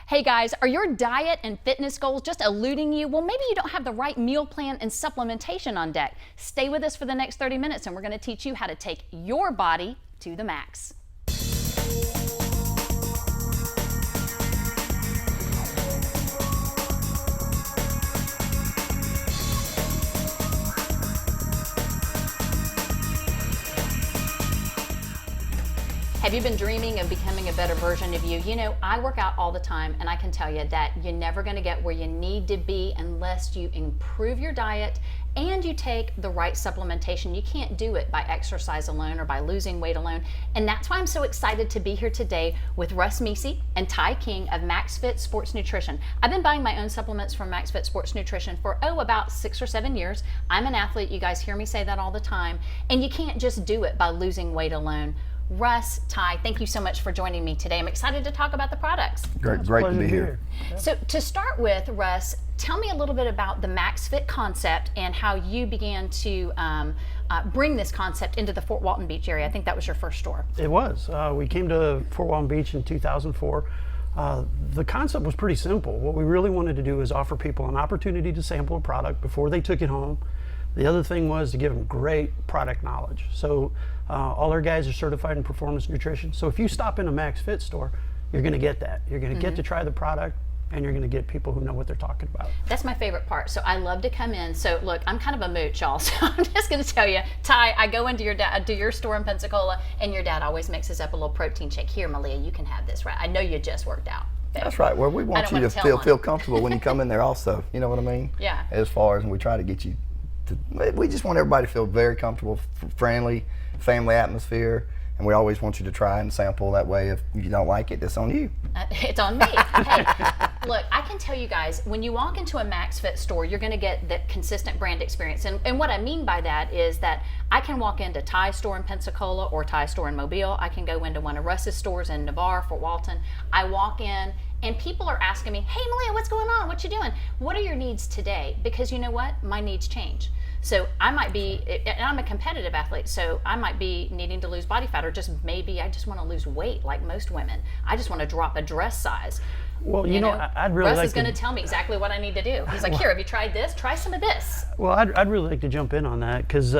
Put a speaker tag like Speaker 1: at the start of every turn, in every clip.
Speaker 1: Hey guys, are your diet and fitness goals just eluding you? Well, maybe you don't have the right meal plan and supplementation on deck. Stay with us for the next 30 minutes and we're going to teach you how to take your body to the max. Have you been dreaming of becoming a better version of you? You know, I work out all the time and I can tell you that you're never going to get where you need to be unless you improve your diet and you take the right supplementation. You can't do it by exercise alone or by losing weight alone. And that's why I'm so excited to be here today with Russ Meese and Ty King of Maxfit Sports Nutrition. I've been buying my own supplements from Maxfit Sports Nutrition for, about 6 or 7 years. I'm an athlete. You guys hear me say that all the time. And you can't just do it by losing weight alone. Russ, Ty, thank you so much for joining me today. I'm excited to talk about the products.
Speaker 2: Great to be here.
Speaker 1: So to start with, Russ, tell me a little bit about the Maxfit concept and how you began to bring this concept into the Fort Walton Beach area. I think that was your first store.
Speaker 3: It was. We came to Fort Walton Beach in 2004. The concept was pretty simple. What we really wanted to do is offer people an opportunity to sample a product before they took it home. The other thing was to give them great product knowledge. So all our guys are certified in performance nutrition. So if you stop in a Maxfit store, you're going to get that. You're going to get to try the product, and you're going to get people who know what they're talking about.
Speaker 1: That's my favorite part. So I love to come in. So look, I'm kind of a mooch, y'all. So I'm just going to tell you, Ty, I go into your store in Pensacola, and your dad always mixes up a little protein shake. Here, Malia, you can have this, right? I know you just worked out.
Speaker 2: That's right. Well, we want you to feel comfortable when you come in there also. You know what I mean? Yeah. As far as, and we try to get you we just want everybody to feel very comfortable, friendly, family atmosphere, and we always want you to try and sample. That way, if you don't like it, it's on you.
Speaker 1: It's on me. Hey, look, I can tell you guys, when you walk into a Maxfit store, you're going to get that consistent brand experience. And what I mean by that is that I can walk into Ty's store in Pensacola or Ty's store in Mobile. I can go into one of Russ's stores in Navarre, Fort Walton. I walk in, and people are asking me, hey, Malia, what's going on? What you doing? What are your needs today? Because you know what? My needs change. So I might be, and I'm a competitive athlete, so I might be needing to lose body fat, or just maybe I just want to lose weight like most women. I just want to drop a dress size.
Speaker 3: Well, you know, I'd really
Speaker 1: Russ is going to tell me exactly what I need to do. He's like, here, have you tried this? Try some of this.
Speaker 3: Well, I'd really like to jump in on that, because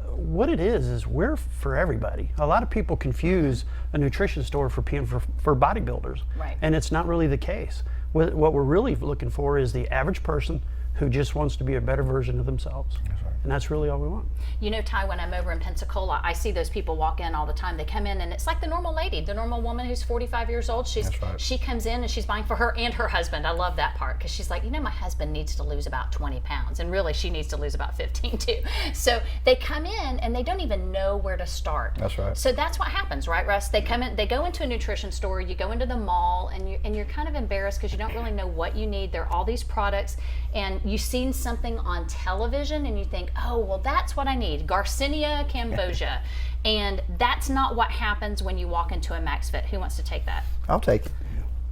Speaker 3: what it is we're for everybody. A lot of people confuse a nutrition store for bodybuilders, right? And it's not really the case. What we're really looking for is the average person who just wants to be a better version of themselves. That's right. And that's really all we want.
Speaker 1: You know, Ty, when I'm over in Pensacola, I see those people walk in all the time. They come in and it's like the normal lady, the normal woman who's 45 years old. She comes in and she's buying for her and her husband. I love that part, because she's like, you know, my husband needs to lose about 20 pounds. And really, she needs to lose about 15 too. So they come in and they don't even know where to start.
Speaker 2: That's right.
Speaker 1: So that's what happens, right, Russ? They come in, they go into a nutrition store, you go into the mall, and you're kind of embarrassed because you don't really know what you need. There are all these products, and you've seen something on television and you think, oh, well, that's what I need, Garcinia cambogia. And that's not what happens when you walk into a Maxfit. Who wants to take that?
Speaker 2: I'll take it.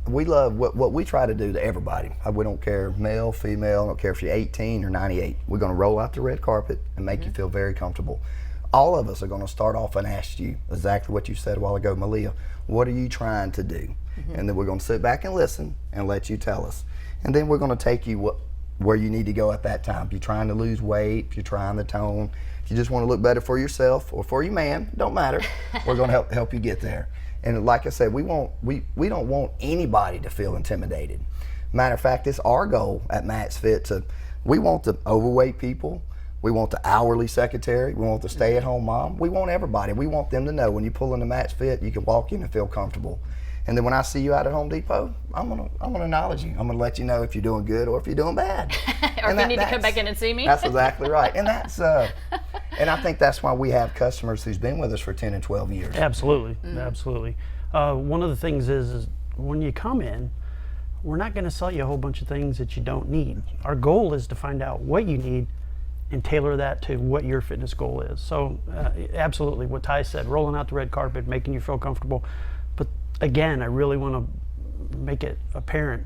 Speaker 2: We love what we try to do to everybody. We don't care male, female, I don't care if you're 18 or 98. We're going to roll out the red carpet and make you feel very comfortable. All of us are going to start off and ask you exactly what you said a while ago, Malia, what are you trying to do? And then we're going to sit back and listen and let you tell us. And then we're going to take you where you need to go at that time. If you're trying to lose weight, if you're trying to tone, if you just want to look better for yourself or for your man, don't matter. We're going to help you get there. And like I said, we don't want anybody to feel intimidated. Matter of fact, it's our goal at Maxfit we want the overweight people, we want the hourly secretary, we want the stay-at-home mom, we want everybody. We want them to know when you pull into Maxfit, you can walk in and feel comfortable. And then when I see you out at Home Depot, I'm gonna acknowledge you. I'm gonna let you know if you're doing good or if you're doing bad.
Speaker 1: Or if you need to come back in and see me.
Speaker 2: That's exactly right. And that's and I think that's why we have customers who's been with us for 10 and 12 years.
Speaker 3: Absolutely, absolutely. One of the things is when you come in, we're not gonna sell you a whole bunch of things that you don't need. Our goal is to find out what you need and tailor that to what your fitness goal is. So absolutely, what Ty said, rolling out the red carpet, making you feel comfortable. But again, I really want to make it apparent.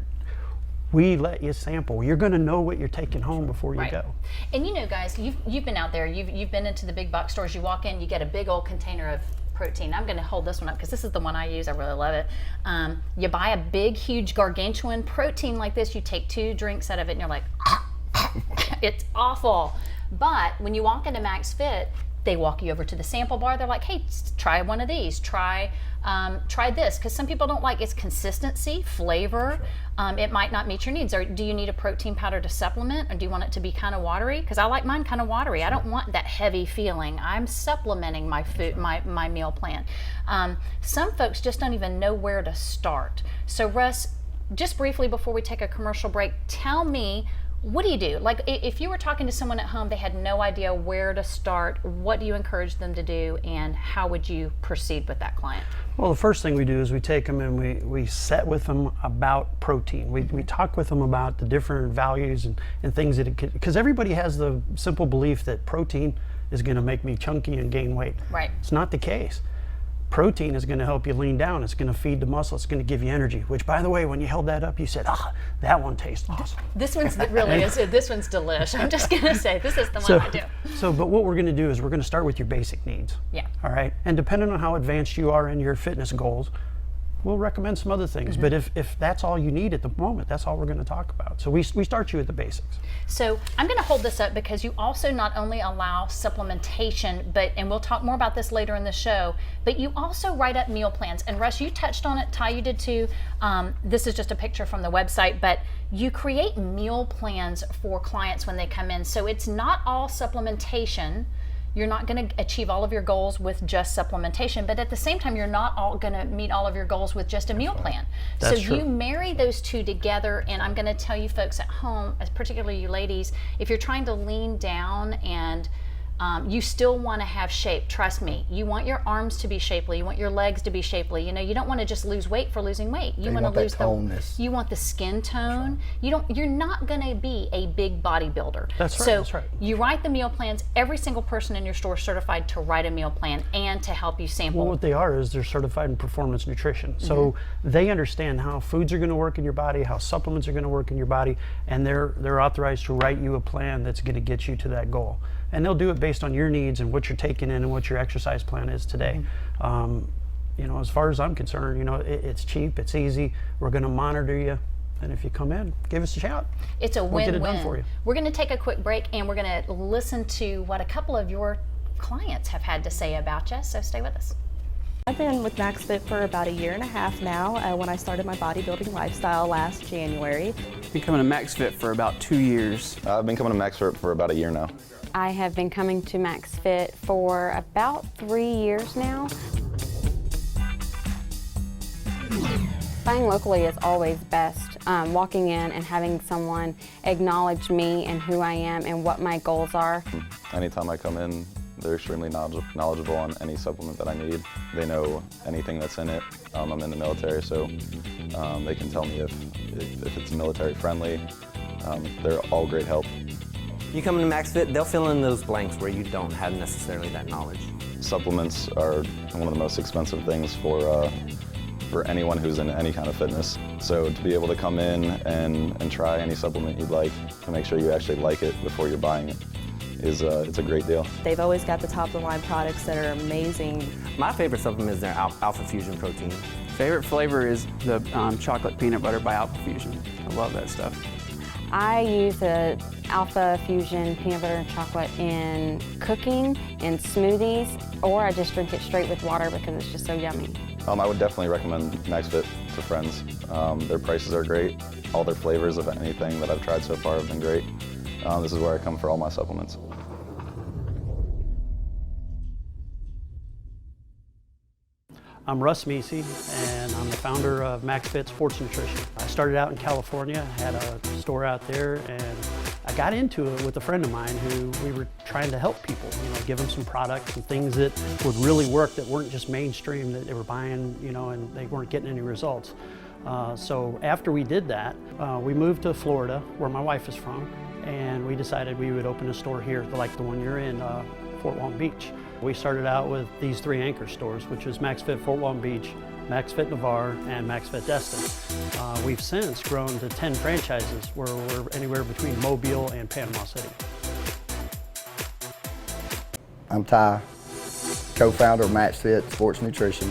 Speaker 3: We let you sample. You're going to know what you're taking home before you go.
Speaker 1: And you know, guys, you've been out there. You've been into the big box stores. You walk in, you get a big old container protein. I'm going to hold this one up because this is the one I use. I really love it. You buy a big, huge, gargantuan protein like this. You take 2 drinks out of it, and you're like, it's awful. But when you walk into Maxfit, they walk you over to the sample bar. They're like, hey, try one of these. Try this, because some people don't like its consistency, flavor. It might not meet your needs. Or do you need a protein powder to supplement, or do you want it to be kind of watery? Because I like mine kind of watery. I don't want that heavy feeling. I'm supplementing my food, my meal plan. Some folks just don't even know where to start. So Russ, just briefly before we take a commercial break, tell me, what do you do? Like, if you were talking to someone at home, they had no idea where to start, what do you encourage them to do, and how would you proceed with that client?
Speaker 3: Well, the first thing we do is we take them and we set with them about protein. We talk with them about the different values and things that it could, because everybody has the simple belief that protein is going to make me chunky and gain weight.
Speaker 1: Right.
Speaker 3: It's not the case. Protein is going to help you lean down. It's going to feed the muscle. It's going to give you energy, which, by the way, when you held that up, you said, that one tastes awesome.
Speaker 1: This one's really is. This one's delish. I'm just going to say, this is the one I do.
Speaker 3: But what we're going to do is we're going to start with your basic needs.
Speaker 1: Yeah.
Speaker 3: All right. And depending on how advanced you are in your fitness goals, we'll recommend some other things. But if that's all you need at the moment, that's all we're going to talk about. So we start you at the basics.
Speaker 1: So I'm going to hold this up because you also not only allow supplementation, and we'll talk more about this later in the show, but you also write up meal plans. And Russ, you touched on it, Ty, you did too. This is just a picture from the website, but you create meal plans for clients when they come in. So it's not all supplementation. You're not going to achieve all of your goals with just supplementation, but at the same time, you're not all going to meet all of your goals with just a meal plan.
Speaker 3: That's
Speaker 1: so
Speaker 3: true.
Speaker 1: You marry those two together, and I'm going to tell you folks at home, as particularly you ladies, if you're trying to lean down and you still want to have shape, trust me, you want your arms to be shapely, you want your legs to be shapely. You know, you don't want to just lose weight for losing weight. You want to lose you want the skin tone. You're not going to be a big bodybuilder.
Speaker 3: That's right.
Speaker 1: So
Speaker 3: that's right.
Speaker 1: you write the meal plans. Every single person in your store is certified to write a meal plan and to help you sample.
Speaker 3: Well, what they are is they're certified in performance nutrition. So they understand how foods are going to work in your body, how supplements are going to work in your body, and they're authorized to write you a plan that's going to get you to that goal. And they'll do it based on your needs and what you're taking in and what your exercise plan is today. You know, as far as I'm concerned, you know, it's cheap, it's easy. We're going to monitor you, and if you come in, give us a shout.
Speaker 1: It's a win-win.
Speaker 3: We'll get it done for you.
Speaker 1: We're going to take a quick break, and we're going to listen to what a couple of your clients have had to say about you. So stay with us.
Speaker 4: I've been with Maxfit for about 1.5 years now, when I started my bodybuilding lifestyle last January.
Speaker 5: I've been coming to Maxfit for about 2 years.
Speaker 6: I've been coming to Maxfit for about 1 year now.
Speaker 7: I have been coming to Maxfit for about 3 years now. Buying locally is always best. Walking in and having someone acknowledge me and who I am and what my goals are.
Speaker 6: Anytime I come in, they're extremely knowledgeable on any supplement that I need. They know anything that's in it. I'm in the military, so they can tell me if it's military friendly. They're all great help.
Speaker 8: You come into Maxfit, they'll fill in those blanks where you don't have necessarily that knowledge.
Speaker 6: Supplements are one of the most expensive things for anyone who's in any kind of fitness. So to be able to come in and try any supplement you'd like, to make sure you actually like it before you're buying it, it's a great deal.
Speaker 4: They've always got the top-of-the-line products that are amazing.
Speaker 8: My favorite supplement is their Alpha Fusion protein.
Speaker 5: Favorite flavor is the chocolate peanut butter by Alpha Fusion. I love that stuff.
Speaker 7: I use the Alpha Fusion peanut butter and chocolate in cooking, in smoothies, or I just drink it straight with water because it's just so yummy.
Speaker 6: I would definitely recommend Maxfit to friends. Their prices are great. All their flavors of anything that I've tried so far have been great. This is where I come for all my supplements.
Speaker 3: I'm Russ Meesey, and I'm the founder of Maxfit Sports Nutrition. I started out in California, had a store out there, and I got into it with a friend of mine who we were trying to help people, you know, give them some products and things that would really work, that weren't just mainstream, that they were buying, you know, and they weren't getting any results. So after we did that, we moved to Florida, where my wife is from, and we decided we would open a store here, like the one you're in, Fort Walton Beach. We started out with these 3 anchor stores, which was Maxfit Fort Walton Beach, Maxfit Navarre, and Maxfit Destin. We've since grown to 10 franchises, where we're anywhere between Mobile and Panama City.
Speaker 2: I'm Ty, co-founder of Maxfit Sports Nutrition,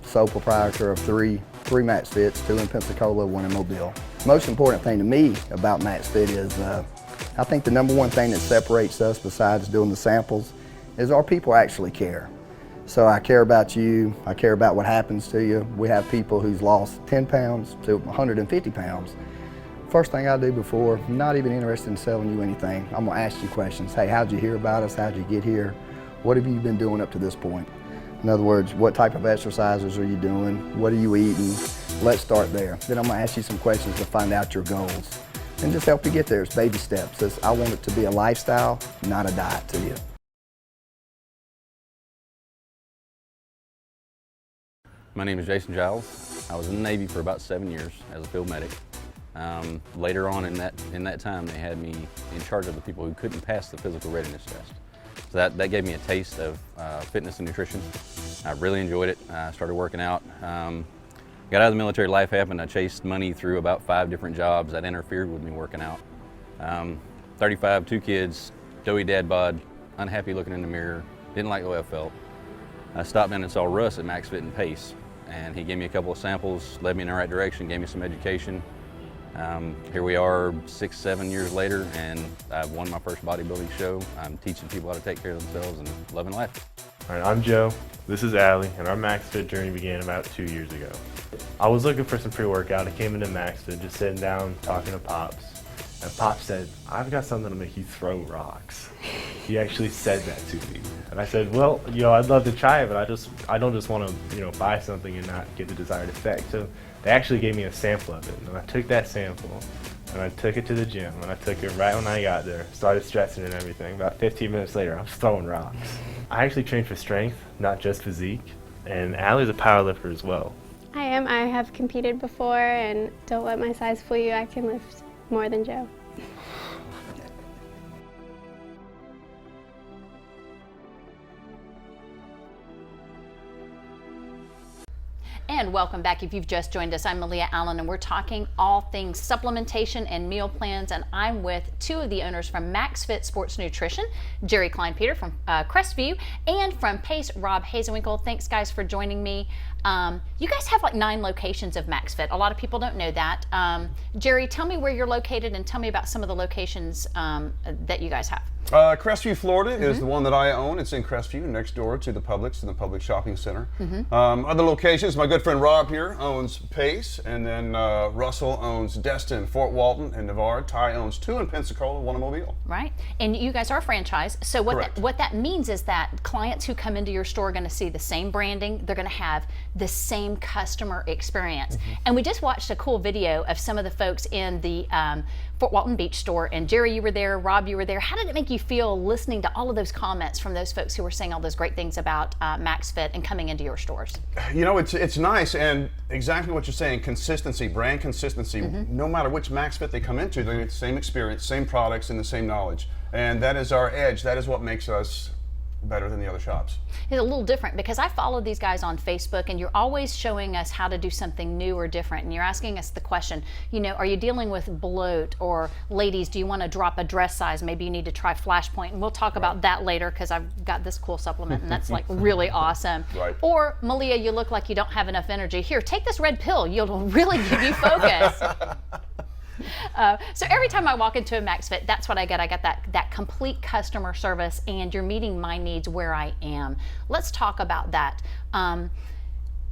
Speaker 2: sole proprietor of three Maxfits, 2 in Pensacola, 1 in Mobile. Most important thing to me about Maxfit is I think the number one thing that separates us besides doing the samples is our people actually care. So I care about you, I care about what happens to you. We have people who's lost 10 pounds to 150 pounds. First thing I do before, I'm not even interested in selling you anything, I'm gonna ask you questions. Hey, how'd you hear about us? How'd you get here? What have you been doing up to this point? In other words, what type of exercises are you doing? What are you eating? Let's start there. Then I'm gonna ask you some questions to find out your goals and just help you get there. It's baby steps. I want it to be a lifestyle, not a diet to you.
Speaker 9: My name is Jason Giles. I was in the Navy for about 7 years as a field medic. Later on in that time, they had me in charge of the people who couldn't pass the physical readiness test. So that gave me a taste of fitness and nutrition. I really enjoyed it. I started working out. Got out of the military, life happened. I chased money through about 5 different jobs that interfered with me working out. 35, 2 kids, doughy dad bod, unhappy looking in the mirror, didn't like the way I felt. I stopped in and saw Russ at Maxfit and Pace, and he gave me a couple of samples, led me in the right direction, gave me some education. Here we are 6, 7 years later, and I've won my first bodybuilding show. I'm teaching people how to take care of themselves and loving life.
Speaker 10: All right, I'm Joe, this is Allie, and our Maxfit journey began about 2 years ago. I was looking for some pre-workout. I came into Maxfit, just sitting down, talking to Pops, and Pops said, I've got something to make you throw rocks. He actually said that to me. And I said, well, I'd love to try it, but I don't just want to, buy something and not get the desired effect. So they actually gave me a sample of it, and I took that sample, and I took it to the gym, and I took it right when I got there, started stretching and everything. About 15 minutes later, I was throwing rocks. I actually train for strength, not just physique, and Allie's a power lifter as well.
Speaker 11: I am. I have competed before, and don't let my size fool you. I can lift more than Joe.
Speaker 1: And welcome back. If you've just joined us, I'm Malia Allen, and we're talking all things supplementation and meal plans. And I'm with 2 of the owners from Maxfit Sports Nutrition, Jerry Klein-Peter from Crestview, and from Pace, Rob Hazenwinkle. Thanks, guys, for joining me. You guys have like 9 locations of Maxfit. A lot of people don't know that. Jerry, tell me where you're located and tell me about some of the locations that you guys have.
Speaker 12: Crestview, Florida is the one that I own. It's in Crestview, next door to the Publix and the Publix Shopping Center. Other locations, my good friend Rob here owns Pace, and then Russell owns Destin, Fort Walton, and Navarre. Ty owns 2 in Pensacola, 1 in Mobile.
Speaker 1: Right, and you guys are franchise. So what that means is that clients who come into your store are going to see the same branding. They're going to have the same customer experience. And we just watched a cool video of some of the folks in the Fort Walton Beach store, and Jerry, you were there, Rob, you were there. How did it make you feel listening to all of those comments from those folks who were saying all those great things about Maxfit and coming into your stores?
Speaker 12: It's nice, and exactly what you're saying, consistency, brand consistency. No matter which Maxfit they come into, they get the same experience, same products, and the same knowledge. And that is our edge. That is what makes us better than the other shops.
Speaker 1: It's a little different because I follow these guys on Facebook, and you're always showing us how to do something new or different, and you're asking us the question, are you dealing with bloat, or ladies, do you want to drop a dress size? Maybe you need to try Flashpoint, and we'll talk about that later because I've got this cool supplement and that's like really awesome.
Speaker 12: Right.
Speaker 1: Or Malia, you look like you don't have enough energy. Here, take this red pill. It'll really give you focus. So every time I walk into a Maxfit, that's what I get. I get that complete customer service, and you're meeting my needs where I am. Let's talk about that.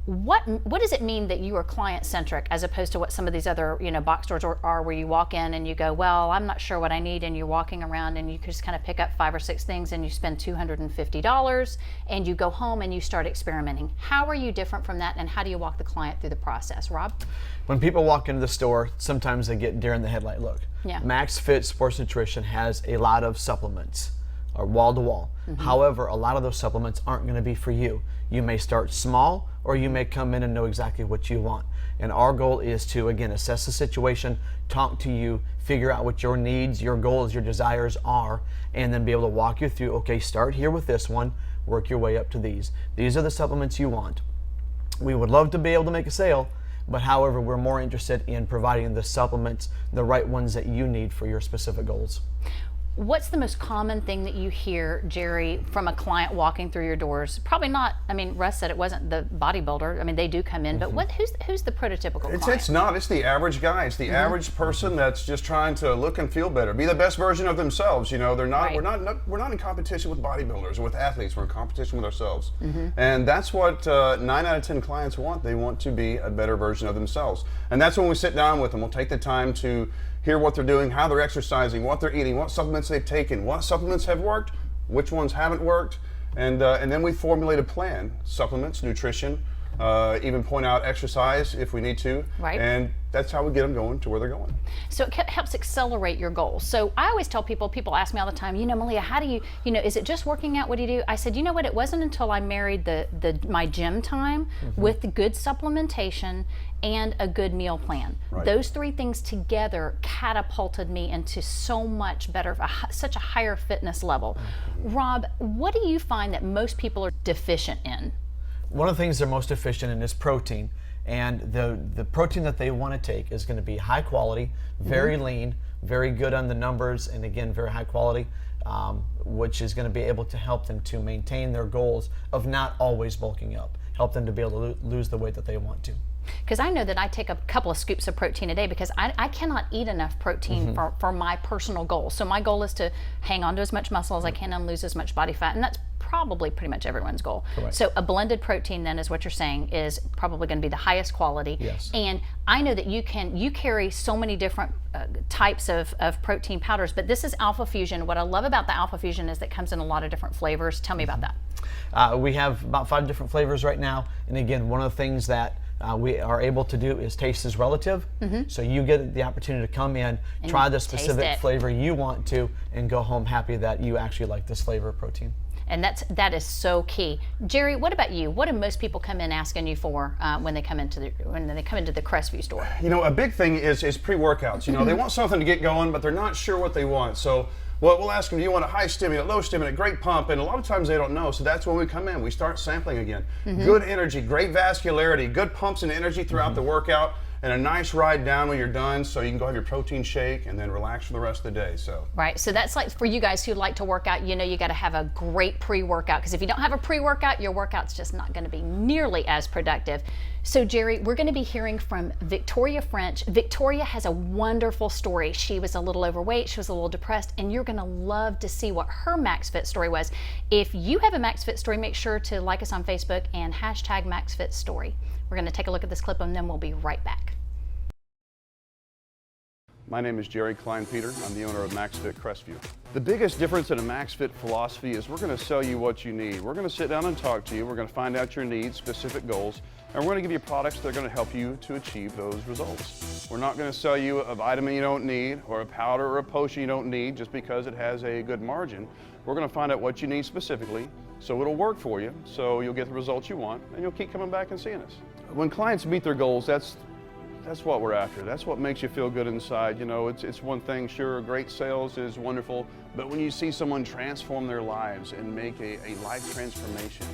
Speaker 1: What does it mean that you are client-centric as opposed to what some of these other box stores are where you walk in and you go, well, I'm not sure what I need, and you're walking around and you just kind of pick up 5 or 6 things and you spend $250 and you go home and you start experimenting. How are you different from that, and how do you walk the client through the process? Rob?
Speaker 13: When people walk into the store, sometimes they get deer in the headlight look.
Speaker 1: Yeah.
Speaker 13: Maxfit Sports Nutrition has a lot of supplements, or wall-to-wall. However, a lot of those supplements aren't going to be for you. You may start small, or you may come in and know exactly what you want. And our goal is to, again, assess the situation, talk to you, figure out what your needs, your goals, your desires are, and then be able to walk you through, okay, start here with this one, work your way up to these. These are the supplements you want. We would love to be able to make a sale, but however, we're more interested in providing the supplements, the right ones that you need for your specific goals.
Speaker 1: What's the most common thing that you hear, Jerry, from a client walking through your doors? Probably not, I mean, Russ said it wasn't the bodybuilder. I mean, they do come in, but who's the prototypical client?
Speaker 12: It's not. It's the average guy. It's the average person that's just trying to look and feel better, be the best version of themselves. You know, they're not.
Speaker 1: Right.
Speaker 12: We're not in competition with bodybuilders or with athletes. We're in competition with ourselves, and that's what 9 out of 10 clients want. They want to be a better version of themselves, and that's when we sit down with them. We'll take the time to hear what they're doing, how they're exercising, what they're eating, what supplements they've taken, what supplements have worked, which ones haven't worked, and then we formulate a plan: supplements, nutrition, even point out exercise if we need to,
Speaker 1: Right.
Speaker 12: and that's how we get them going to where they're going.
Speaker 1: So it helps accelerate your goals. So I always tell people ask me all the time, Malia, how do you, is it just working out? What do you do? I said, you know what, it wasn't until I married my gym time with the good supplementation and a good meal plan.
Speaker 12: Right.
Speaker 1: Those three things together catapulted me into so much better, such a higher fitness level. Rob, what do you find that most people are deficient in?
Speaker 13: One of the things they're most deficient in is protein, and the protein that they want to take is going to be high quality, very lean, very good on the numbers, and again, very high quality, which is going to be able to help them to maintain their goals of not always bulking up, help them to be able to lose the weight that they want to.
Speaker 1: Because I know that I take a couple of scoops of protein a day because I cannot eat enough protein for my personal goals. So my goal is to hang on to as much muscle as I can and lose as much body fat, and that's probably pretty much everyone's goal.
Speaker 13: Correct.
Speaker 1: So a blended protein then is what you're saying is probably going to be the highest quality.
Speaker 13: Yes.
Speaker 1: And I know that you carry so many different types of protein powders, but this is Alpha Fusion. What I love about the Alpha Fusion is that it comes in a lot of different flavors. Tell me about that.
Speaker 13: We have about 5 different flavors right now, and again, one of the things that we are able to do is taste is relative. So you get the opportunity to come in,
Speaker 1: And
Speaker 13: try the
Speaker 1: taste
Speaker 13: specific
Speaker 1: it.
Speaker 13: flavor you want to, and go home happy that you actually like this flavor of protein.
Speaker 1: And that is so key. Jerry, what about you? What do most people come in asking you for when they come into the Crestview store?
Speaker 12: A big thing is pre-workouts. They want something to get going, but they're not sure what they want. So we'll ask them, do you want a high stimulant, low stimulant, great pump? And a lot of times they don't know. So that's when we come in. We start sampling again. Good energy, great vascularity, good pumps and energy throughout the workout, and a nice ride down when you're done, so you can go have your protein shake and then relax for the rest of the day. So
Speaker 1: Right, so that's like for you guys who like to work out, you got to have a great pre-workout, because if you don't have a pre-workout, your workout's just not going to be nearly as productive. So Jerry, we're going to be hearing from Victoria French. Victoria has a wonderful story. She was a little overweight, she was a little depressed, and you're going to love to see what her Maxfit story was. If you have a Maxfit story, make sure to like us on Facebook and hashtag Maxfit Story. We're going to take a look at this clip and then we'll be right back.
Speaker 12: my name is Jerry Klein-Peter. I'm the owner of Maxfit Crestview. The biggest difference in a Maxfit philosophy is we're going to sell you what you need. We're going to sit down and talk to you. We're going to find out your needs, specific goals, and we're going to give you products that are going to help you to achieve those results. We're not going to sell you a vitamin you don't need or a powder or a potion you don't need just because it has a good margin. We're going to find out what you need specifically so it'll work for you, so you'll get the results you want, and you'll keep coming back and seeing us. When clients meet their goals, that's what we're after. That's what makes you feel good inside. You know, it's one thing, sure, great sales is wonderful, but when you see someone transform their lives and make a life transformation.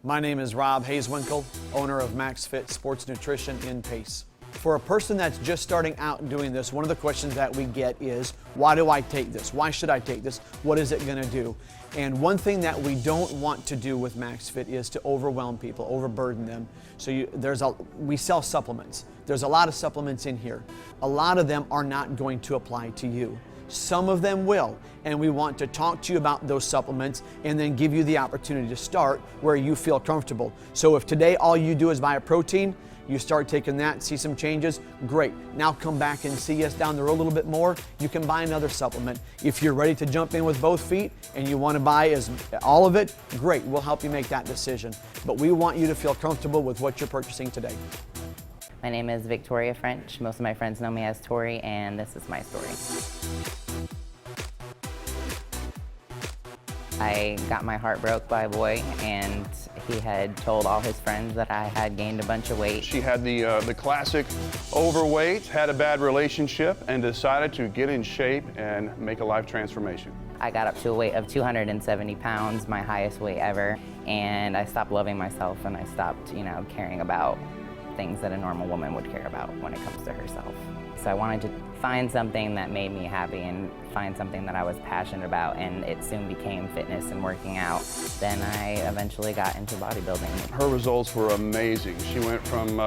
Speaker 13: My name is Rob Hayeswinkle, owner of Maxfit Sports Nutrition in Pace. For a person that's just starting out doing this, one of the questions that we get is, why do I take this? Why should I take this? What is it going to do? And one thing that we don't want to do with Maxfit is to overwhelm people, overburden them. So we sell supplements. There's a lot of supplements in here. A lot of them are not going to apply to you. Some of them will, and we want to talk to you about those supplements and then give you the opportunity to start where you feel comfortable. So if today all you do is buy a protein, you start taking that, see some changes, great. Now come back and see us down the road a little bit more. You can buy another supplement. If you're ready to jump in with both feet and you want to buy all of it, great, we'll help you make that decision. But we want you to feel comfortable with what you're purchasing today.
Speaker 14: My name is Victoria French. Most of my friends know me as Tori, and this is my story. I got my heart broke by a boy, and he had told all his friends that I had gained a bunch of weight.
Speaker 12: She had the classic overweight, had a bad relationship, and decided to get in shape and make a life transformation.
Speaker 14: I got up to a weight of 270 pounds, my highest weight ever, and I stopped loving myself and I stopped, caring about things that a normal woman would care about when it comes to herself. So I wanted to find something that made me happy and find something that I was passionate about, and it soon became fitness and working out. Then I eventually got into bodybuilding.
Speaker 12: Her results were amazing. She went from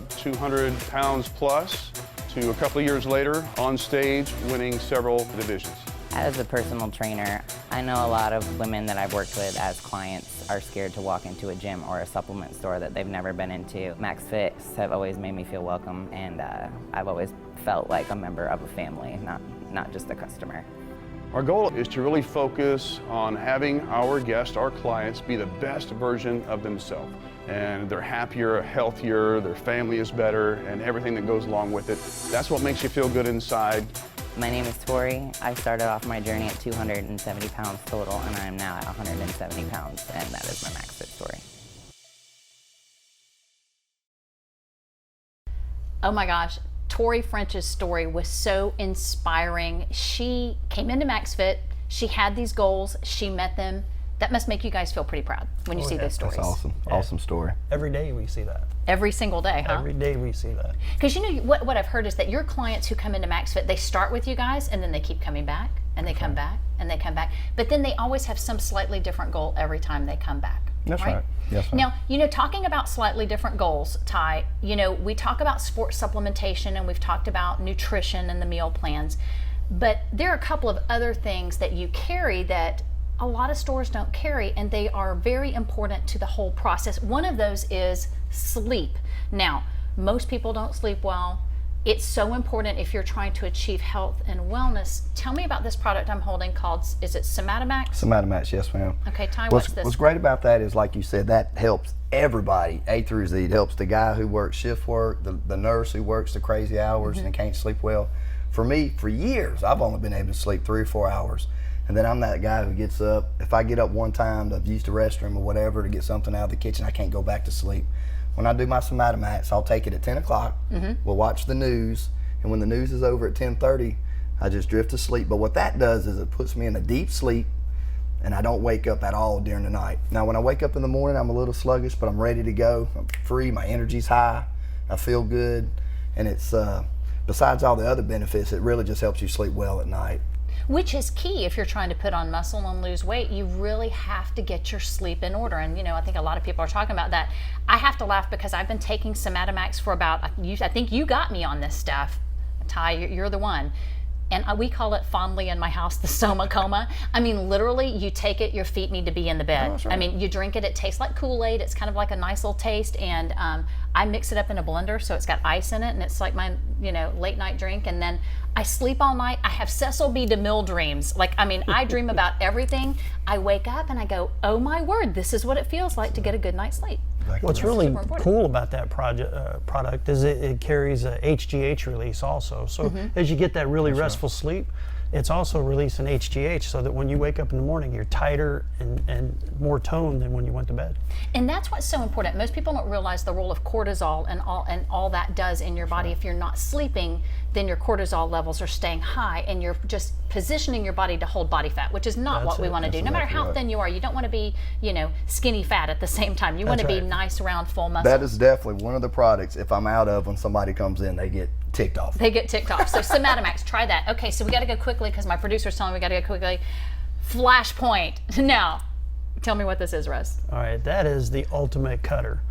Speaker 12: 200 pounds plus to a couple of years later on stage winning several divisions.
Speaker 14: As a personal trainer, I know a lot of women that I've worked with as clients are scared to walk into a gym or a supplement store that they've never been into. Maxfit have always made me feel welcome, and I've always felt like a member of a family, not just a customer.
Speaker 12: Our goal is to really focus on having our guests, our clients, be the best version of themselves. And they're happier, healthier, their family is better, and everything that goes along with it. That's what makes you feel good inside.
Speaker 14: My name is Tori. I started off my journey at 270 pounds total, and I am now at 170 pounds, and that is my Maxfit story.
Speaker 1: Oh my gosh, Tori French's story was so inspiring. She came into Maxfit, she had these goals, she met them. That must make you guys feel pretty proud when you see those stories.
Speaker 2: That's awesome. Awesome story.
Speaker 3: Every day we see that.
Speaker 1: Every single day, huh?
Speaker 3: Every day we see that.
Speaker 1: Because you know what I've heard is that your clients who come into Maxfit, they start with you guys and then they keep coming back and they come back and they come back. But then they always have some slightly different goal every time they come back.
Speaker 2: That's right. Yes,
Speaker 1: Now, you know, talking about slightly different goals, Ty, you know, we talk about sports supplementation and we've talked about nutrition and the meal plans, but there are a couple of other things that you carry that a lot of stores don't carry, and they are very important to the whole process. One of those is sleep. Now, most people don't sleep well. It's so important if you're trying to achieve health and wellness. Tell me about this product I'm holding called, is it Somatomax?
Speaker 2: Somatomax, yes ma'am.
Speaker 1: Okay, Ty, what's this?
Speaker 2: What's great about that is, like you said, that helps everybody, A through Z. It helps the guy who works shift work, the nurse who works the crazy hours and can't sleep well. For me, for years, I've only been able to sleep 3 or 4 hours. And then I'm that guy who gets up, if I get up one time to use the restroom or whatever to get something out of the kitchen, I can't go back to sleep. When I do my Somatomax, I'll take it at 10 o'clock, we'll watch the news, and when the news is over at 10:30, I just drift to sleep. But what that does is it puts me in a deep sleep, and I don't wake up at all during the night. Now when I wake up in the morning, I'm a little sluggish, but I'm ready to go. I'm free, my energy's high, I feel good, and it's, besides all the other benefits, it really just helps you sleep well at night.
Speaker 1: Which is key if you're trying to put on muscle and lose weight. You really have to get your sleep in order. And you know, I think a lot of people are talking about that. I have to laugh because I've been taking Somatomax for about, I think you got me on this stuff. Ty, you're the one. And we call it fondly in my house the Soma Coma. I mean, literally, you take it, your feet need to be in the bed.
Speaker 2: Oh, right.
Speaker 1: I mean, you drink it, it tastes like Kool-Aid. It's kind of like a nice little taste. And I mix it up in a blender, so it's got ice in it, and it's like my, you know, late night drink. And then I sleep all night. I have Cecil B. DeMille dreams. Like, I mean, I dream about everything. I wake up and I go, oh my word, this is what it feels like to get a good night's sleep.
Speaker 2: Exactly.
Speaker 3: What's really cool about that product is it carries a HGH release also. So as you get that really restful sleep, it's also releasing HGH so that when you wake up in the morning, you're tighter and more toned than when you went to bed.
Speaker 1: And that's what's so important. Most people don't realize the role of cortisol and all that does in your body. If you're not sleeping, then your cortisol levels are staying high and you're just positioning your body to hold body fat, which is not what we want to do. No matter how thin you are, you don't want to be, you know, skinny fat at the same time. You want to be nice, round, full muscle.
Speaker 2: That is definitely one of the products, if I'm out of when somebody comes in, they get ticked off.
Speaker 1: They get ticked off. So Somatomax, try that. Okay, so we got to go quickly because my producer's telling me we got to go quickly. Flashpoint. Now, tell me what this is, Russ.
Speaker 3: All right, that is the ultimate cutter.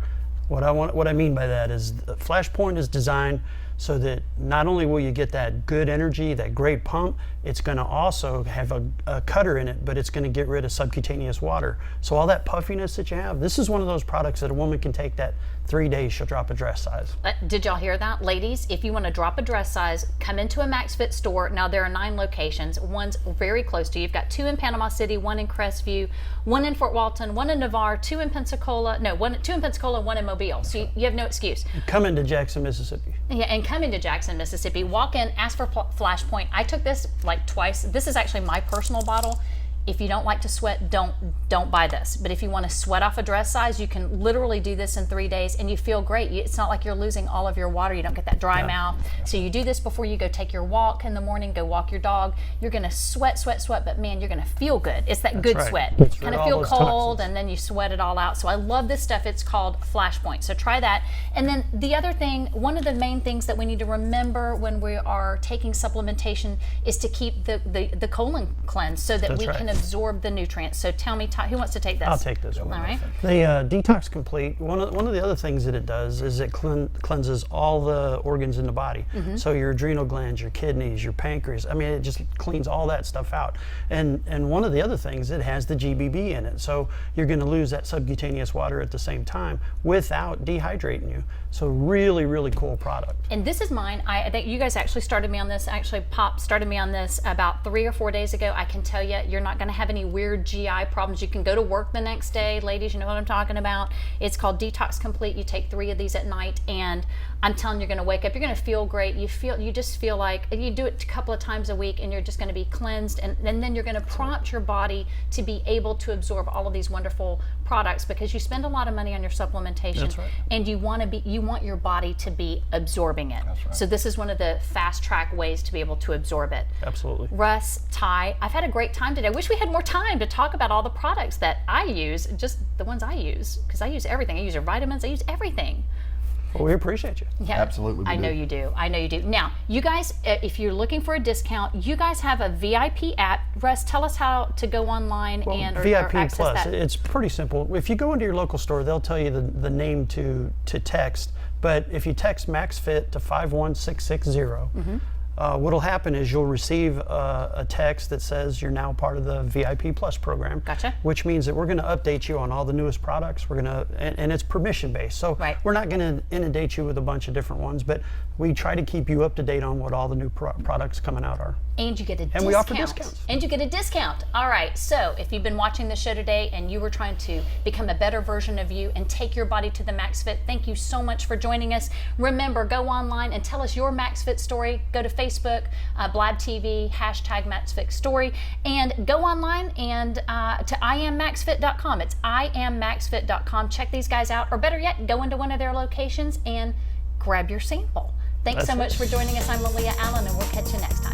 Speaker 3: What I mean by that is the Flashpoint is designed so that not only will you get that good energy, that great pump, it's going to also have a cutter in it, but it's going to get rid of subcutaneous water. So all that puffiness that you have, this is one of those products that a woman can take that 3 days, she'll drop a dress size.
Speaker 1: Did y'all hear that? Ladies, if you want to drop a dress size, come into a Maxfit store. Now there are 9 locations. One's very close to you. You've got 2 in Panama City, 1 in Crestview, 1 in Fort Walton, 1 in Navarre, 2 in Pensacola, 2 in Pensacola, 1 in Mobile. So you have no excuse.
Speaker 3: Come into Jackson, Mississippi.
Speaker 1: Yeah, and come into Jackson, Mississippi. Walk in, ask for Flashpoint. I took this like twice. This is actually my personal bottle. if you don't like to sweat, don't buy this. But if you want to sweat off a dress size, you can literally do this in 3 days and you feel great. It's not like you're losing all of your water. You don't get that dry mouth. So you do this before you go take your walk in the morning, go walk your dog. You're going to sweat, but man, you're going to feel good. It's that good sweat. Kind of feel cold and then you sweat it all out. So I love this stuff. It's called Flashpoint. So try that. And then the other thing, one of the main things that we need to remember when we are taking supplementation is to keep the colon cleansed so that we can absorb the nutrients. So tell me, who wants to take this?
Speaker 3: I'll take this one.
Speaker 1: All right.
Speaker 3: The Detox Complete, one of the other things that it does is it cleanses all the organs in the body. So your adrenal glands, your kidneys, your pancreas. I mean, it just cleans all that stuff out. And one of the other things, it has the GBB in it. So you're going to lose that subcutaneous water at the same time without dehydrating you. So really, really cool product.
Speaker 1: And this is mine. I think you guys actually started me on this. Actually, Pop started me on this about 3 or 4 days ago. I can tell you, you're not going to have any weird GI problems. You can go to work the next day. Ladies, you know what I'm talking about. It's called Detox Complete. You take 3 of these at night, and I'm telling you, you're going to wake up. You're going to feel great. You just feel like you do it a couple of times a week, and you're just going to be cleansed. And then you're going to prompt your body to be able to absorb all of these wonderful products, because you spend a lot of money on your supplementation, and you want your body to be absorbing it. So this is one of the fast track ways to be able to absorb it.
Speaker 3: Absolutely.
Speaker 1: Russ, Ty, I've had a great time today. I wish we had more time to talk about all the products that I use, just the ones I use, because I use everything. I use your vitamins. I use everything.
Speaker 3: Well, we appreciate you.
Speaker 1: Yeah,
Speaker 2: absolutely.
Speaker 1: I know you do. I know you do. Now, you guys, if you're looking for a discount, you guys have a VIP app. Russ, tell us how to go online and or
Speaker 3: VIP
Speaker 1: access
Speaker 3: Plus.
Speaker 1: that.
Speaker 3: It's pretty simple. If you go into your local store, they'll tell you the name to text. But if you text MaxFit to 51660, what'll happen is you'll receive a text that says you're now part of the VIP Plus program.
Speaker 1: Gotcha.
Speaker 3: Which means that we're going to update you on all the newest products. We're going to, and it's permission based. So we're not going to inundate you with a bunch of different ones, but we try to keep you up to date on what all the new products coming out are.
Speaker 1: And you get a discount.
Speaker 3: And we offer discounts.
Speaker 1: And you get a discount. All right, so if you've been watching the show today and you were trying to become a better version of you and take your body to the MaxFit, thank you so much for joining us. Remember, go online and tell us your MaxFit story. Go to Facebook, Blab TV, #MaxFit story, and go online and to IamMaxFit.com. It's IamMaxFit.com. Check these guys out, or better yet, go into one of their locations and grab your sample. Thanks so much for joining us. I'm Malia Allen, and we'll catch you next time.